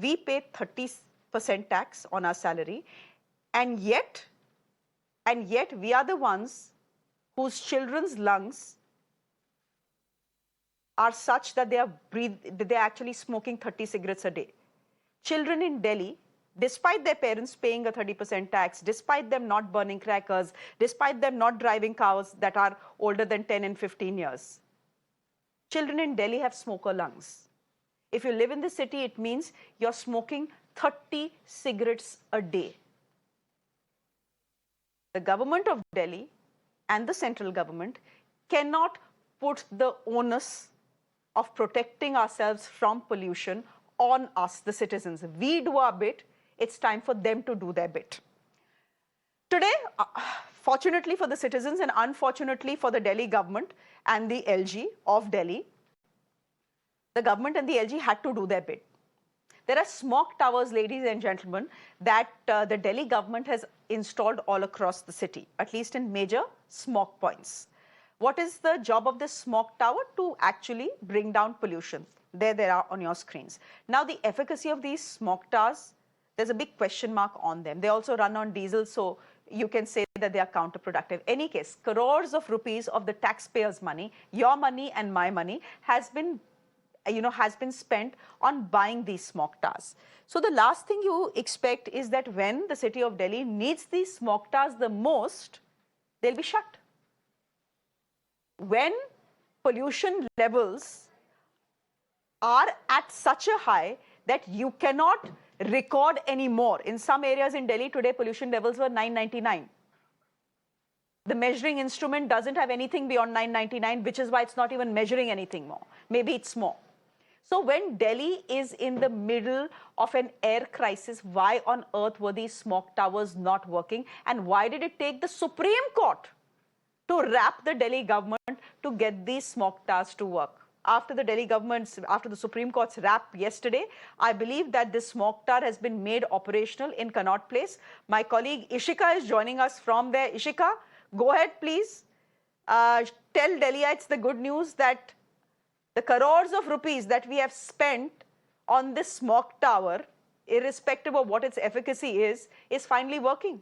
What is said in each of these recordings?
we pay 30% tax on our salary, and yet we are the ones whose children's lungs are such that they're actually smoking 30 cigarettes a day. Children in Delhi, despite their parents paying a 30% tax, despite them not burning crackers, despite them not driving cars that are older than 10 and 15 years, children in Delhi have smoker lungs. If you live in the city, it means you're smoking 30 cigarettes a day. The government of Delhi and the central government cannot put the onus of protecting ourselves from pollution on us, the citizens. We do our bit, it's time for them to do their bit. Today, fortunately for the citizens and unfortunately for the Delhi government and the LG of Delhi, the government and the LG had to do their bit. There are smog towers, ladies and gentlemen, that the Delhi government has installed all across the city, at least in major smog points. What is the job of this smog tower? To actually bring down pollution. There they are on your screens. Now, the efficacy of these smog towers, there's a big question mark on them. They also run on diesel, so you can say that they are counterproductive. Any case, crores of rupees of the taxpayers' money, your money and my money, has been spent on buying these smog towers. So the last thing you expect is that when the city of Delhi needs these smog towers the most, they'll be shut. When pollution levels are at such a high that you cannot record anymore. In some areas in Delhi today, pollution levels were 999. The measuring instrument doesn't have anything beyond 999, which is why it's not even measuring anything more. Maybe it's more. So when Delhi is in the middle of an air crisis, why on earth were these smog towers not working? And why did it take the Supreme Court to wrap the Delhi government to get these smog towers to work? After the Supreme Court's wrap yesterday, I believe that this smog tower has been made operational in Connaught Place. My colleague Ishika is joining us from there. Ishika, go ahead, please. Tell Delhiites the good news that the crores of rupees that we have spent on this smog tower, irrespective of what its efficacy is finally working.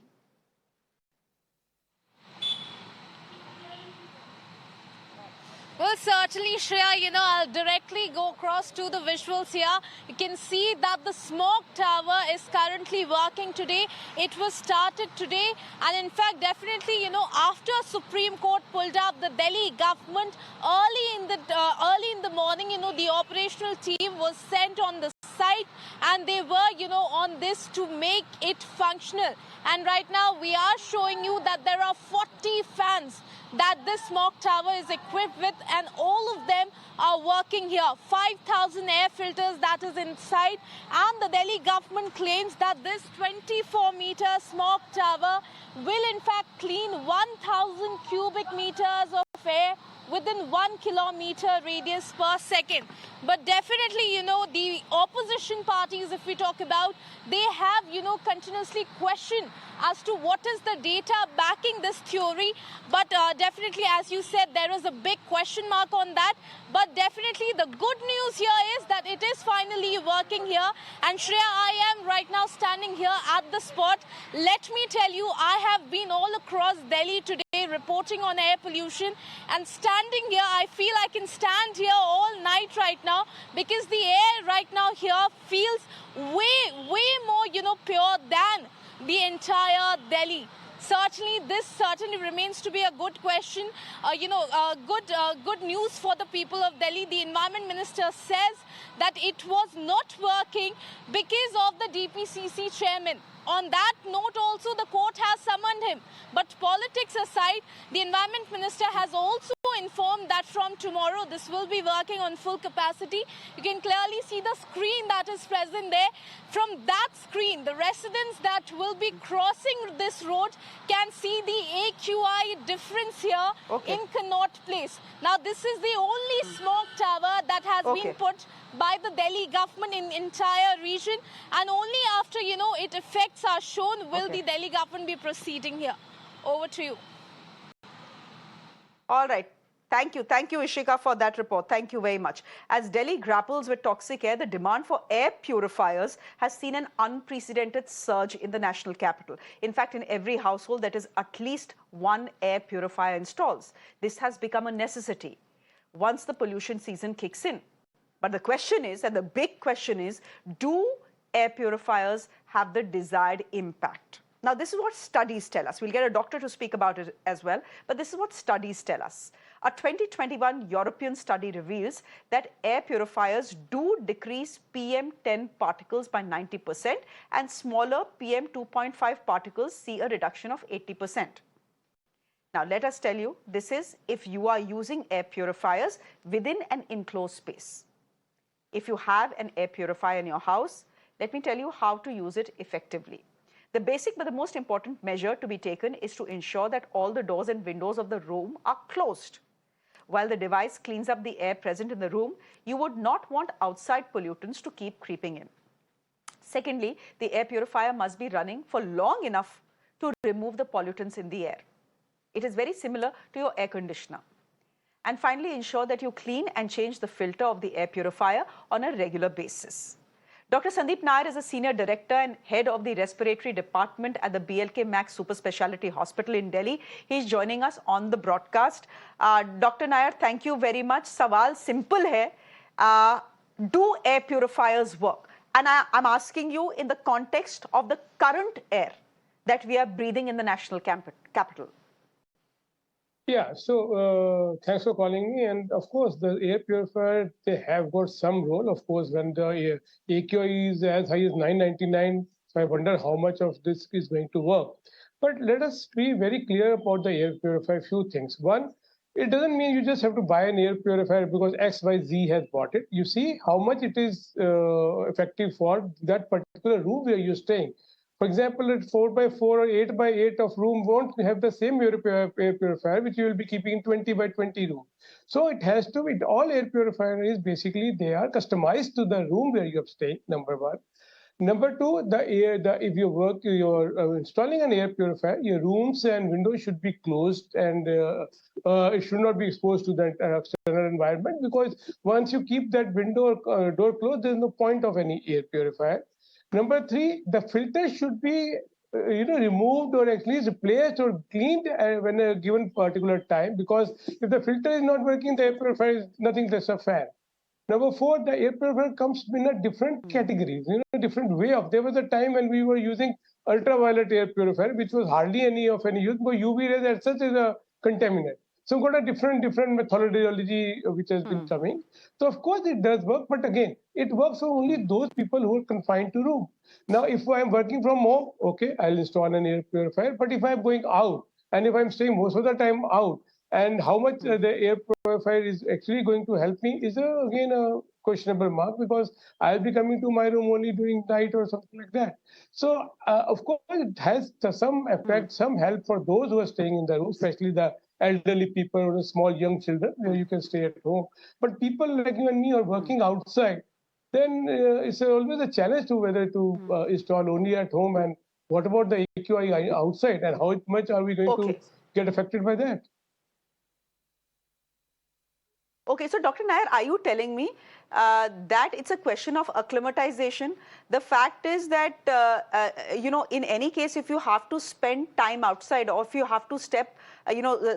Well, certainly, Shreya, I'll directly go across to the visuals here. You can see that the smog tower is currently working today. It was started today. And in fact, definitely, after Supreme Court pulled up the Delhi government early in the morning, the operational team was sent on the site and they were, on this to make it functional. And right now, we are showing you that there are 40 fans that this smog tower is equipped with, and all of them are working here. 5,000 air filters that is inside, and the Delhi government claims that this 24-meter smog tower will in fact clean 1,000 cubic meters of air within 1 kilometer radius per second. But definitely, the opposition parties, if we talk about, they have, continuously questioned as to what is the data backing this theory. But definitely, as you said, there is a big question mark on that. But definitely, the good news here is that it is finally working here. And Shreya, I am right now standing here at the spot. Let me tell you, I have been all across Delhi today reporting on air pollution, and standing here, I feel I can stand here all night right now, because the air right now here feels way more, pure than the entire Delhi. Certainly, this remains to be a good question. Good news for the people of Delhi. The Environment Minister says that it was not working because of the DPCC chairman. On that note, also, the court has summoned him. But politics aside, the Environment Minister has also informed that from tomorrow, this will be working on full capacity. You can clearly see the screen that is present there. From that screen, the residents that will be crossing this road can see the AQI difference here in Connaught Place. Now, this is the only smog tower that has been put by the Delhi government in entire region, and only after, it effects are shown will the Delhi government be proceeding here. Over to you. All right. Thank you, Ishika, for that report. Thank you very much. As Delhi grapples with toxic air, the demand for air purifiers has seen an unprecedented surge in the national capital. In fact, in every household, there is at least one air purifier installed. This has become a necessity once the pollution season kicks in. But the question is, and the big question is, do air purifiers have the desired impact? Now, this is what studies tell us. We'll get a doctor to speak about it as well, but this is what studies tell us. A 2021 European study reveals that air purifiers do decrease PM10 particles by 90%, and smaller PM2.5 particles see a reduction of 80%. Now, let us tell you, this is if you are using air purifiers within an enclosed space. If you have an air purifier in your house, let me tell you how to use it effectively. The basic but the most important measure to be taken is to ensure that all the doors and windows of the room are closed. While the device cleans up the air present in the room, you would not want outside pollutants to keep creeping in. Secondly, the air purifier must be running for long enough to remove the pollutants in the air. It is very similar to your air conditioner. And finally, ensure that you clean and change the filter of the air purifier on a regular basis. Dr. Sandeep Nayar is a Senior Director and Head of the Respiratory Department at the BLK Max Super Speciality Hospital in Delhi. He's joining us on the broadcast. Dr. Nayar, thank you very much. Sawal simple hai. Do air purifiers work? And I'm asking you in the context of the current air that we are breathing in the national capital. Yeah, so thanks for calling me. And of course, the air purifier, they have got some role. Of course, when the AQI is as high as 999, so I wonder how much of this is going to work. But let us be very clear about the air purifier. Few things. One, it doesn't mean you just have to buy an air purifier because XYZ has bought it. You see how much it is effective for that particular room where you're staying. For example, a 4x4 or 8x8 of room won't have the same air purifier, which you will be keeping in 20x20 room. So it has to be, all air purifiers basically, they are customized to the room where you're staying, number one. Number two, if you're installing an air purifier, your rooms and windows should be closed, and it should not be exposed to the external environment, because once you keep that window or door closed, there's no point of any air purifier. Number three, the filter should be removed or at least replaced or cleaned when a given particular time, because if the filter is not working, the air purifier is nothing less a fan. Number four, the air purifier comes in a different categories, different way of. There was a time when we were using ultraviolet air purifier, which was hardly any use, but UV rays as such is a contaminant. So we've got a different methodology which has been coming. So of course it does work, but again, it works for only those people who are confined to room. Now, if I'm working from home, okay, I'll install an air purifier. But if I'm going out, and if I'm staying most of the time out, and how much the air purifier is actually going to help me is again a questionable mark, because I'll be coming to my room only during night or something like that. So of course it has some effect, some help for those who are staying in the room, especially the elderly people or small young children, where you can stay at home. But people like you and me are working outside, then it's always a challenge to whether to install only at home, and what about the AQI outside, and how much are we going to get affected by that? Okay, so Dr. Nayar, are you telling me that it's a question of acclimatization? The fact is that, in any case, if you have to spend time outside, or if you have to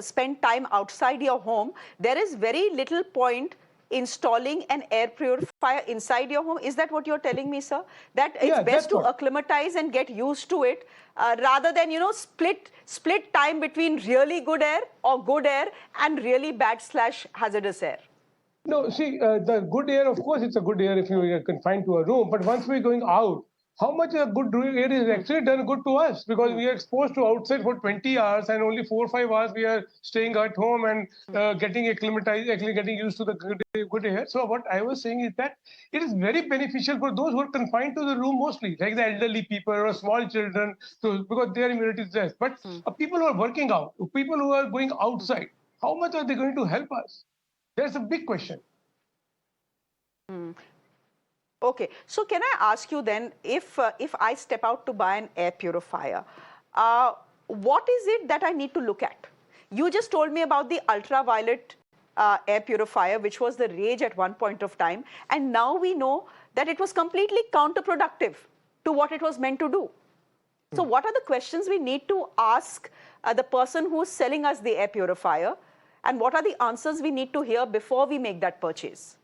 spend time outside your home, there is very little point installing an air purifier inside your home. Is that what you're telling me, sir? That it's best to acclimatize and get used to it, rather than, split time between really good air or good air and really bad / hazardous air? No, see, the good air, of course, it's a good air if you are confined to a room. But once we're going out, how much a good air is actually done good to us, because we are exposed to outside for 20 hours, and only 4 or 5 hours we are staying at home and getting acclimatized, actually getting used to the good air. So what I was saying is that it is very beneficial for those who are confined to the room mostly, like the elderly people or small children, because their immunity is less. But people who are working out, people who are going outside, how much are they going to help us? That's a big question. Okay, so can I ask you then, if I step out to buy an air purifier, what is it that I need to look at? You just told me about the ultraviolet air purifier, which was the rage at one point of time. And now we know that it was completely counterproductive to what it was meant to do. So what are the questions we need to ask the person who's selling us the air purifier? And what are the answers we need to hear before we make that purchase?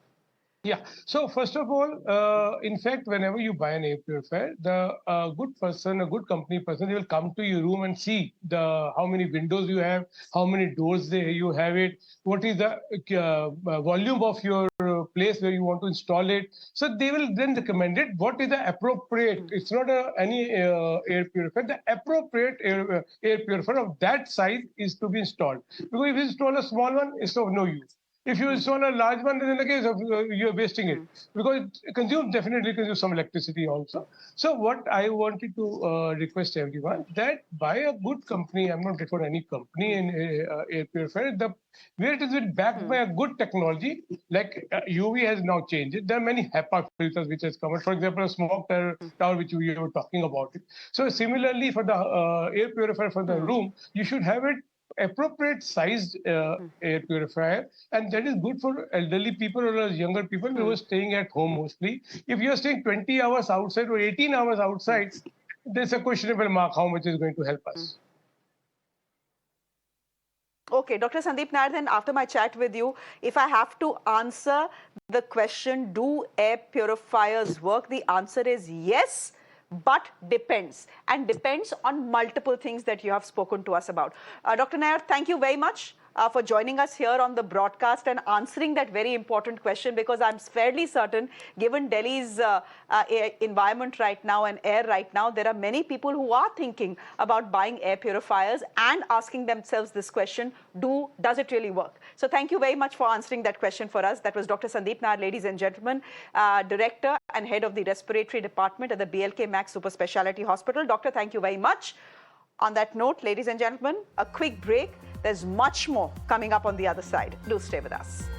Yeah. So first of all, in fact, whenever you buy an air purifier, the good person, a good company person, they will come to your room and see how many windows you have, how many doors you have it, what is the volume of your place where you want to install it. So they will then recommend it. What is the appropriate? It's not any air purifier. The appropriate air purifier of that size is to be installed. Because if you install a small one, it's of no use. If you install a large one, then in the case of you're wasting it, because it definitely consumes some electricity also. So what I wanted to request everyone, that buy a good company. I'm not referring to any company in air purifier. Where it is backed by a good technology, like UV has now changed it. There are many HEPA filters which has come out. For example, a smoke tower which we were talking about it. So similarly, for the air purifier for the room, you should have it appropriate sized air purifier, and that is good for elderly people or younger people who are staying at home mostly. If you are staying 20 hours outside or 18 hours outside, there's a questionable mark how much is going to help us. Okay, Dr. Sandeep Nayar, then after my chat with you, if I have to answer the question, do air purifiers work? The answer is yes, but depends, and depends on multiple things that you have spoken to us about. Dr. Nayar, thank you very much for joining us here on the broadcast and answering that very important question, because I'm fairly certain, given Delhi's environment right now and air right now, there are many people who are thinking about buying air purifiers and asking themselves this question, does it really work? So thank you very much for answering that question for us. That was Dr. Sandeep Nayar, ladies and gentlemen, Director and Head of the Respiratory Department at the BLK Max Super Speciality Hospital. Doctor, thank you very much. On that note, ladies and gentlemen, a quick break. There's much more coming up on the other side. Do stay with us.